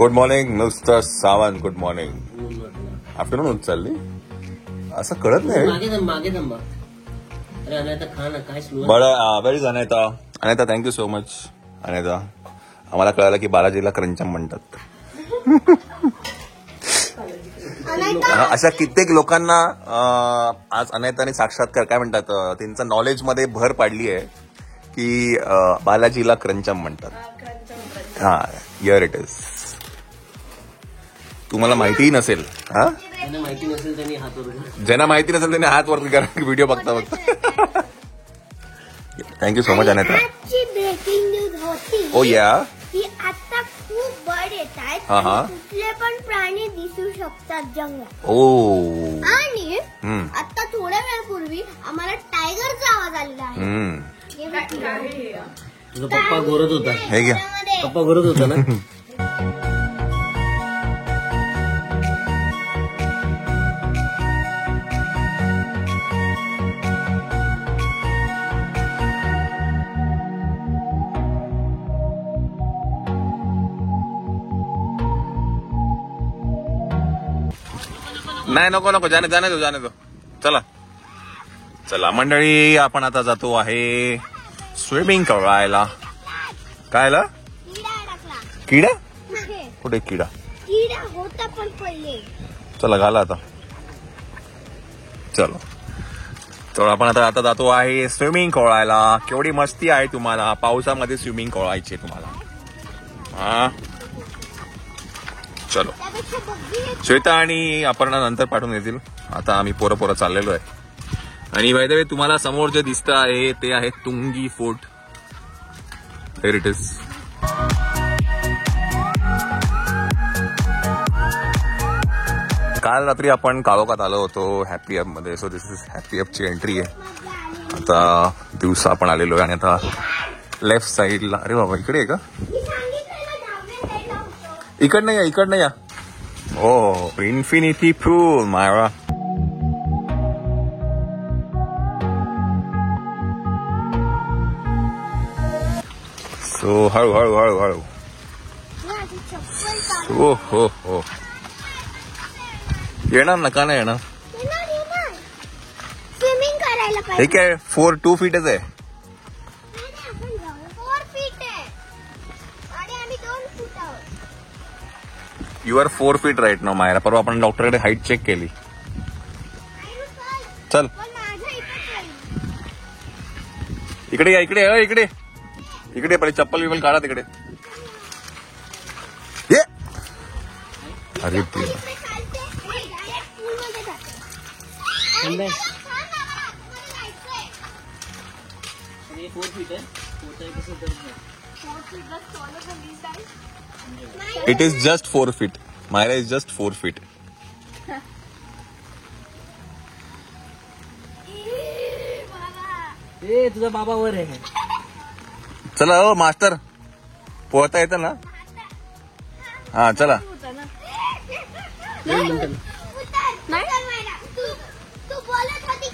Good morning mister Sawant. Good morning. Afternoon चालली असं कळत नाही. बरं very is Anita. Anita thank you so much. Anita आम्हाला कळालं की बालाजीला क्रंचम म्हणतात. अशा कित्येक लोकांना आज अनेताने साक्षात्कार काय म्हणतात त्यांचं नॉलेज मध्ये भर पाडली आहे की बालाजीला क्रंचम म्हणतात. हा हिअर इट इज. तुम्हाला माहितीही नसेल. हा ज्यांना माहिती नसेल त्यांनी हात वरती करा व्हिडिओ बघता बघता. Thank you so much Anita. Breaking news होती. ओ या की आता खूप बर्ड येत आहेत. कुठले पण प्राणी दिसू शकतात जंगलात. ओ आणि आता थोड्या वेळापूर्वी आम्हाला टायगरचा आवाज आलेला आहे. तुझा पप्पा गोरत होता. हे घ्या. पप्पा गोरत होता ना. नाही नको नको जाणे दो. चला चला मंडळी आपण आता जातो आहे स्विमिंग करायला. कायला किडा कुठे किडा होता पण पहिले. चला घाला आता. चलो तर आपण आता जातो आहे स्विमिंग करायला. केवढी मस्ती आहे तुम्हाला पावसामध्ये स्विमिंग करायची तुम्हाला. हा चलो. श्वेता आणि अपर्णा नंतर पाठवून येतील. आता आम्ही पोरं चाललेलो आहे. आणि बाय द वे तुम्हाला समोर जे दिसतं आहे ते आहे Tungi fort. Here it is. काल रात्री आपण कालोखात आलो होतो हॅपी ॲप मध्ये. So this is happy ॲपची entry आहे. आता दिवसा आपण आलेलो आहे आणि आता लेफ्ट साईडला. अरे बाबा इकडे आहे का. इकडनं या. ओ इन्फिनिटी पूल मायरा. सो हळू. हो येणार ना. का नाही येणार. स्विमिंग करायला हे काय 2 फीटच आहे. 4 फीट आहे आणि आम्ही 2 फूट आहोत. यू आर 4 फीट राईट ना मायरा. परवा आपण डॉक्टरकडे हाईट चेक केली. चल इकडे या. इकडे पहिले चप्पल बिप्पल काढा तिकडे. ये अरे it is just 4 feet. Myra is just 4 feet. तुझा बाबा वर आहे. चला हो मास्टर पोहता येतं ना. हा चला.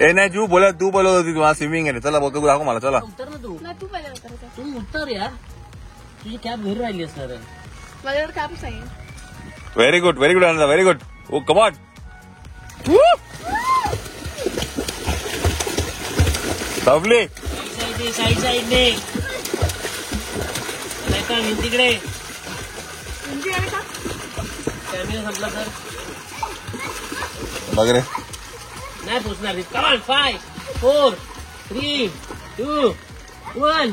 ए नाही तू बोलत होती तुम्हाला स्विमिंग आहे. चला बघ दाखव मला. चला उत्तर ना तू उत्तर यार. तुझी कॅब घरी राहिली असणार. माझ्याकडे कापूस आहे. Very good Anand. Very good. Oh come on. Lovely. साईडने तिकडे कॅमेरा संपला तर बघ रे. नाही पोचणार. कमान 5 4 3 2 1.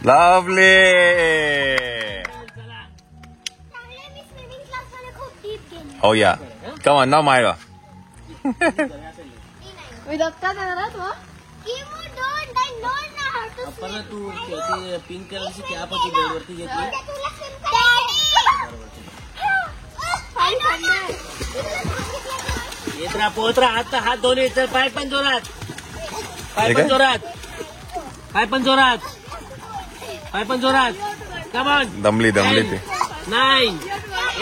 Lovely. Oh yeah. Come on now, Myra. मी धक्का देणार तो. आपण तू पिंक कलरची कॅप होती बोर्डवरती घेतली. येत राहा पोहत राहा. आता हात दोन्ही. तर पाय पण जोरात. कमान. दमली ते. 9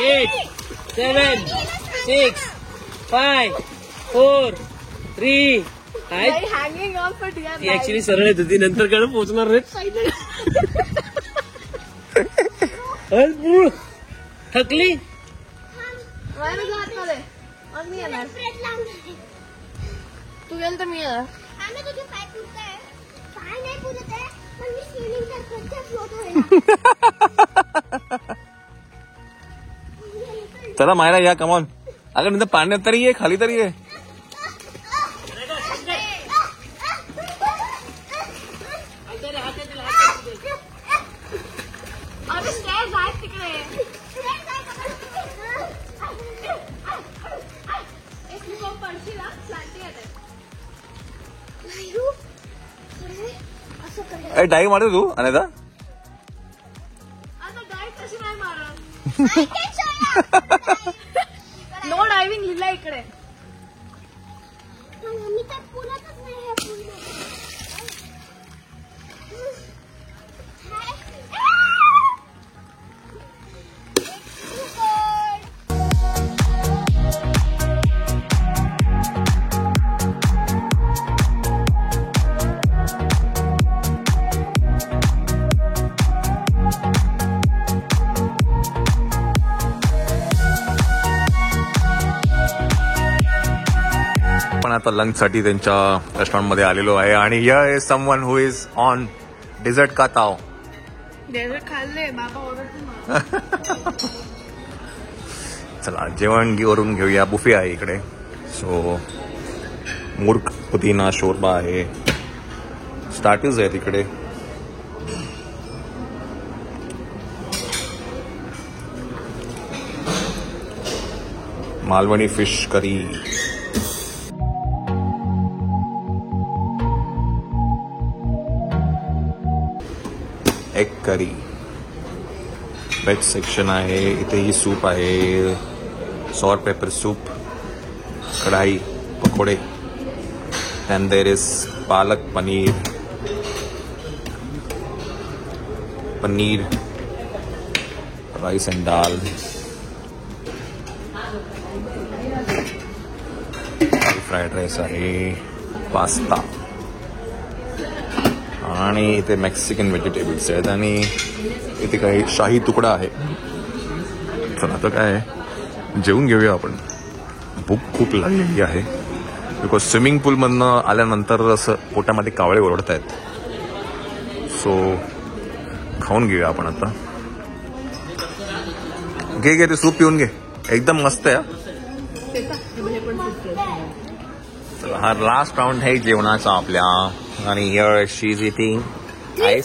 8 7 6 5 4 3 hanging on for dear. Actually सरळ येत होती. नंतर कडे पोहोचणार रे. थकली माझ्या तुझ्या हातमध्ये मग मी येणार ब्रेड लावून तू गेल तर मी येणार आम्ही तुझे पाय पुरताय पाय नाही पुरत आहे पण मी स्विमिंग करते फ्लोट होईल चला मायरा या कमॉन. अगं नंतर पाण्यात तरी ये, खाली तरी ये. अरे स्टेअर्स आहेत तिकडे पडशील प्लांटिंग येते असं कर डाई मारतो तू अनेदा. आता डायव्ह कशी नाही मारत नो डायव्हिंग लिहिला इकडे मी तर पुरतच नाही हे पूर्ण पण आता लंच साठी त्यांच्या रेस्टॉरंट मध्ये आलेलो आहे आणि here is someone who is on dessert का ताव. डेझर्ट खाल्ले बाबा ओरडतो चला जेवण वरून घेऊया. बुफे आहे इकडे. सो मूर्ख पुदिना शोरबा आहे. स्टार्टर्स आहेत इकडे. Malvani fish curry. Egg curry. Veg section आहे. इथेही सूप आहे. Sour pepper soup. Kadhai pakode. And there is palak paneer. Paneer rice and dal. Fried rice आहे. पास्ता आणि इथे मेक्सिकन व्हेजिटेबल्स आहेत आणि इथे काही शाही तुकडा आहे. चला आता काय जेवून घेऊया आपण. भूक खूप लागलेली आहे बिकॉज स्विमिंग पूलमधनं आल्यानंतर असं पोटामध्ये कावळे ओरडत आहेत. सो खाऊन घेऊया आपण आता. घे ते सूप पिऊन घे. एकदम मस्त आहे. चला हा लास्ट राऊंड आहे जेवणाचा आपल्या. आणि here she is eating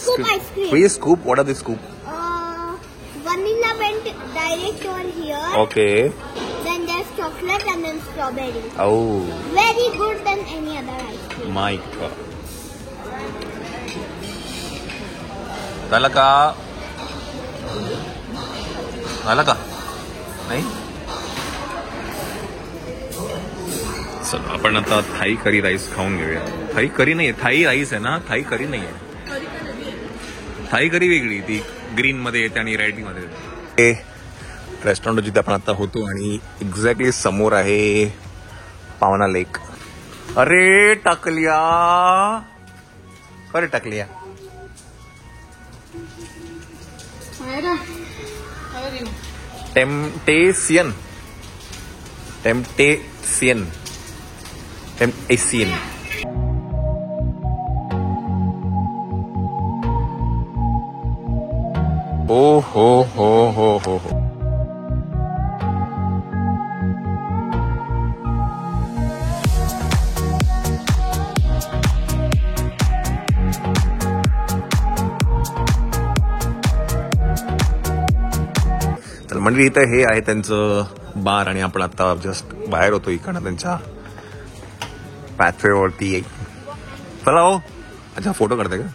scoop ice cream. 3 scoop. What are the scoop? Vanilla went direct over here. Okay. Then there's chocolate and then strawberry. Oh Very good than any other ice cream. my god. झालं का? झालं का? नाही. चला आपण आता Thai curry rice खाऊन घेऊया. थाई करी नाहीये. थाई राईस आहे ना. थाई करी नाहीये. थाई करी वेगळी. ती ग्रीन मध्ये येते आणि रेड मध्ये येते. रेस्टॉरंट जिथे आपण आता होतो आणि एक्झॅक्टली समोर आहे पावना लेक. अरे टाकलिया. अरे टाकलिया. टेम्टेसियन. टेम्टेसियन. टेम्टेसियन. ओ हो हो हो हो हो. तर म्हणजे इथं हे आहे त्यांचं बार आणि आपण आता जस्ट बाहेर होतो इकडनं त्यांच्या पॅथवेवरती. एक चला हो. अच्छा फोटो काढते का?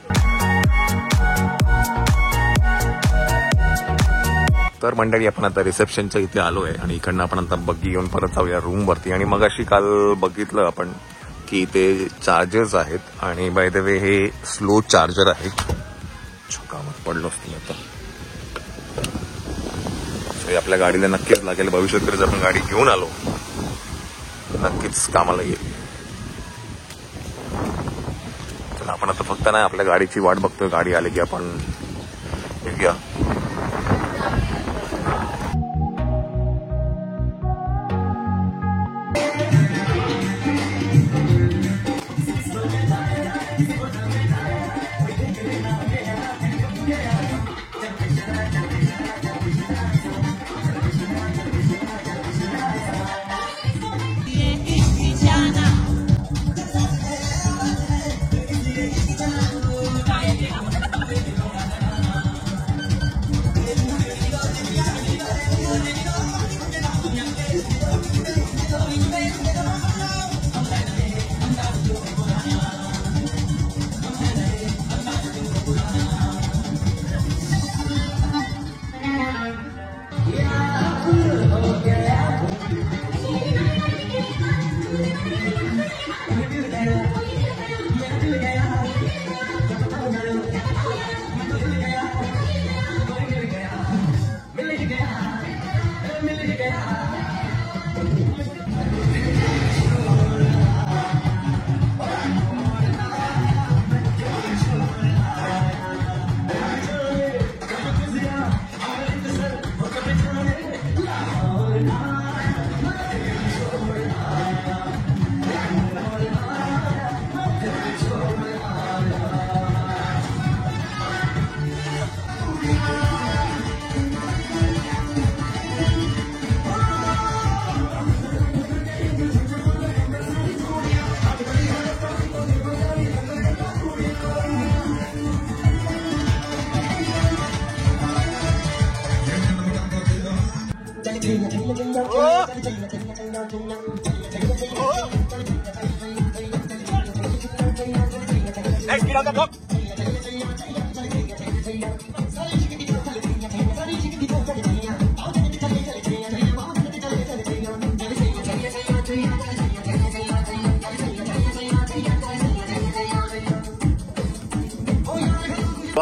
तर मंडळी आपण आता रिसेप्शनच्या इथे आलो आहे आणि इकडनं आपण आता बग्गी घेऊन परत जाऊया रूम वरती. आणि मग अशी काल बघितलं आपण की इथे चार्जर्स आहेत आणि बाय द वे हे स्लो चार्जर आहे. कामात पडलो असतील आता. हे आपल्या गाडीला नक्कीच लागेल. भविष्यात जर आपण गाडी घेऊन आलो नक्कीच कामाला येईल. चला आपण आता फक्त नाही आपल्या गाडीची वाट बघतोय. गाडी आली की आपण घेऊया. So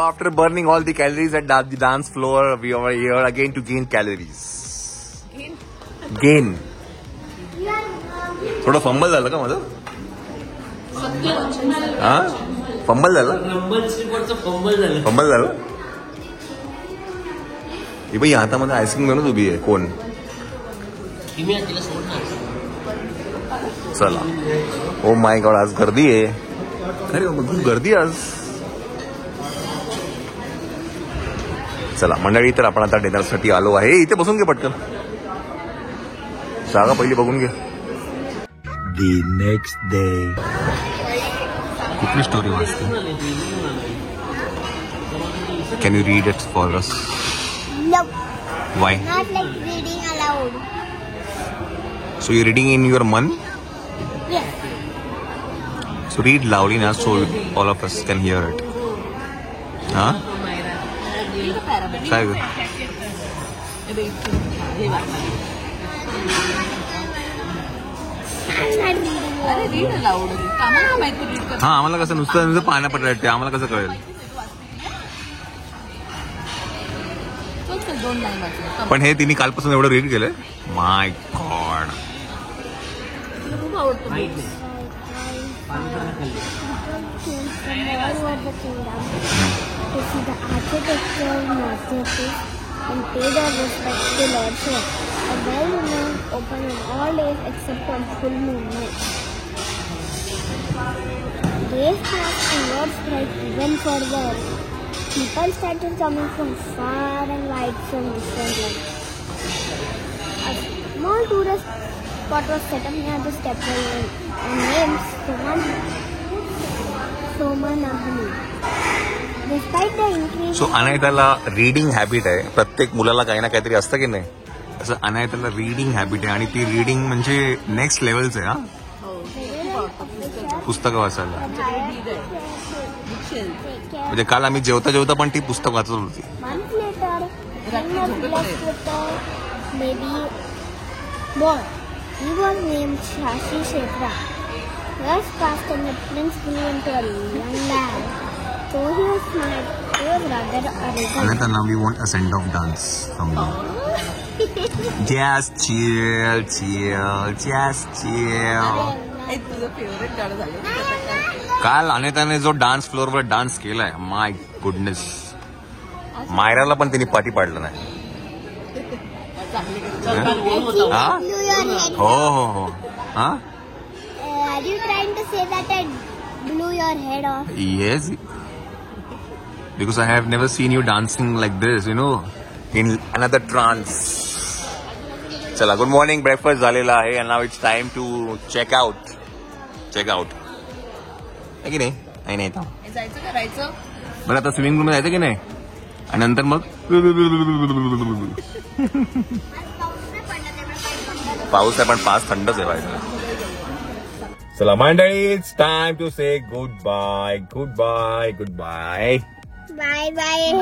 after burning all the calories at the dance floor, we are here again to gain calories. Gain. थोडं फंबल झालं का माझं? हा फंबल झालं? फंबल झालं? ही बाई हातामध्ये आईस्क्रीम घेऊनच उभी आहे. कोण? चला. ओ माय गॉड, आज गर्दी आहे. अरे खूप गर्दी आज. चला मंडळी, तर आपण आता डिनरसाठी आलो आहे. इथे बसून घे पटकन, जागा पहिली बघून घे. दी नेक्स्ट डे. कुठली स्टोरी वाचते? Can you read it for us? No, Y? not like reading aloud. So you reading in your मन? Yes. सो रीड लाउडली ना, so all of us can hear it. हा काय ग? हा आम्हाला कसं नुसतं पाण्यापट वाटते, आम्हाला कसं कळेल? पण हे तिने कालपासून एवढं रीड केलंय. माय God. To see the architecture, masterpiece, and pay their respect to Lordship. A well-known open on all days except on full moon night. Days passed and Lord's Christ even further. People started coming from far and wide from different lands. A small tourist spot was set up near the stepwell and named Somanahani. Despite the increase. So अनायताला reading habit आहे. प्रत्येक मुलाला काही ना काहीतरी असतं की नाही, असं अनायताला रीडिंग हॅबिट आहे. आणि ती रीडिंग म्हणजे नेक्स्ट लेवलचं आहे. हा पुस्तकं वाचायला. म्हणजे काल आम्ही जेवता जेवता पण ती पुस्तक वाचत होती. Months later, King was blessed with a baby boy. He was named Shashi Kshetra. Years passed and the prince grew into a young lad. So he was smart. He was rather arrogant. Anaita, now we want a send off dance from you. Just chill, chill, just chill. काल अनेताने जो dance फ्लोअरवर dance केलाय, माय goodness. मायराला पण तिने पाठी पाडलं नाही. हा? Blew your head. हो हो हो. हा Are you trying to say that I blew your head off? Yes, because I have never seen you dancing like this, you know, in another trance. चला, गुड मॉर्निंग. ब्रेकफास्ट झालेला आहे and now it's time to check out. आहे की नाही? नाही जायचं करायचं. बरं, आता स्विमिंग पूल मध्ये जायचं की नाही? आणि नंतर मग पाऊस आहे, पण पाच थंडच आहे पाहिजे. चला मंडळी, it's time to say goodbye. Bye bye.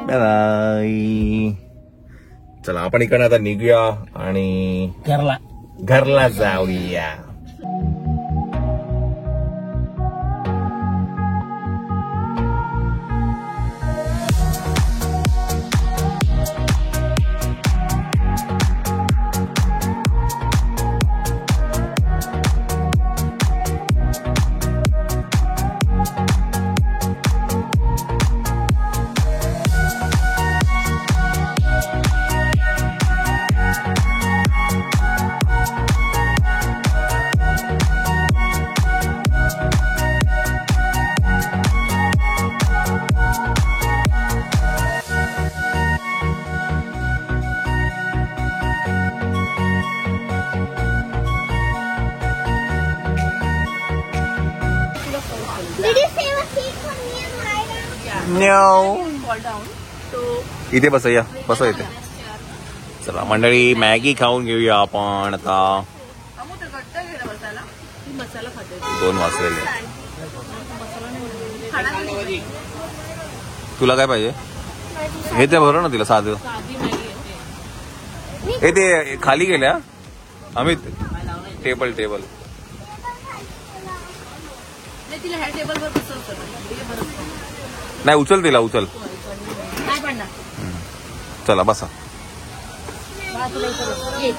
Bye. चला, आपण इकडे आता निघूया आणि घरला जाऊया. Did you save a seat for me and Myra? No. Fall down. So इथे बसा, या बसा इथे. चला मंडळी, मॅगी खाऊन घेऊया आपण आता. अमू ते घट्ट घे ना मसाला. ती मसाला खाते 2 वाजलेले. खाणार नाही. तुला काय पाहिजे? हे ते भरो ना तिला साधं. साधी मॅगी येते. हे ते खाली गेल्या अमित. टेबल टेबल नाही तिला ह्या टेबलवर बसवतो. नाही, उचल तिला, उचल. नाही पडणार. चला बसा. मला तुला इथं बसव. ये.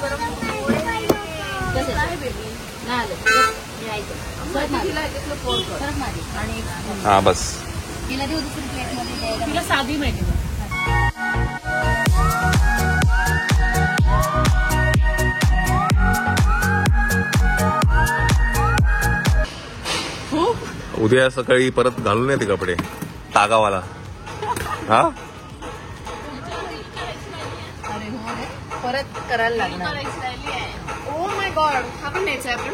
कसं? नाही आलं. मी ऐकतो. परत मागे. परत मागे. आणि हा बस. तिला देऊ दुसरी प्लेटमध्ये द्यायला. तिला साधी मॅगी दे. उद्या सकाळी परत घालून येते कपडे तागावाला. हा अरे हो रे. परत करायला लागणार. Oh my God. हा पण न्यायचा आहे आपण.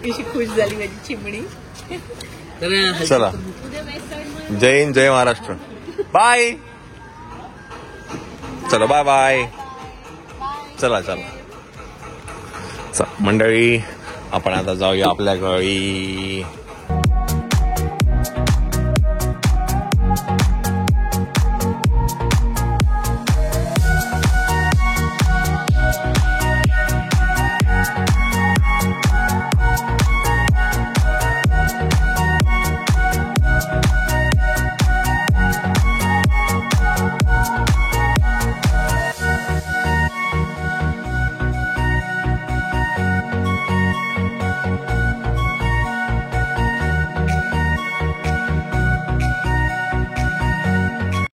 कशी खुश झाली माझी चिमणी. तर चला. जय हिंद, जय महाराष्ट्र. बाय. चला बाय बाय. चला चला. मंडळी, आपण आता जाऊया आपल्या घरी.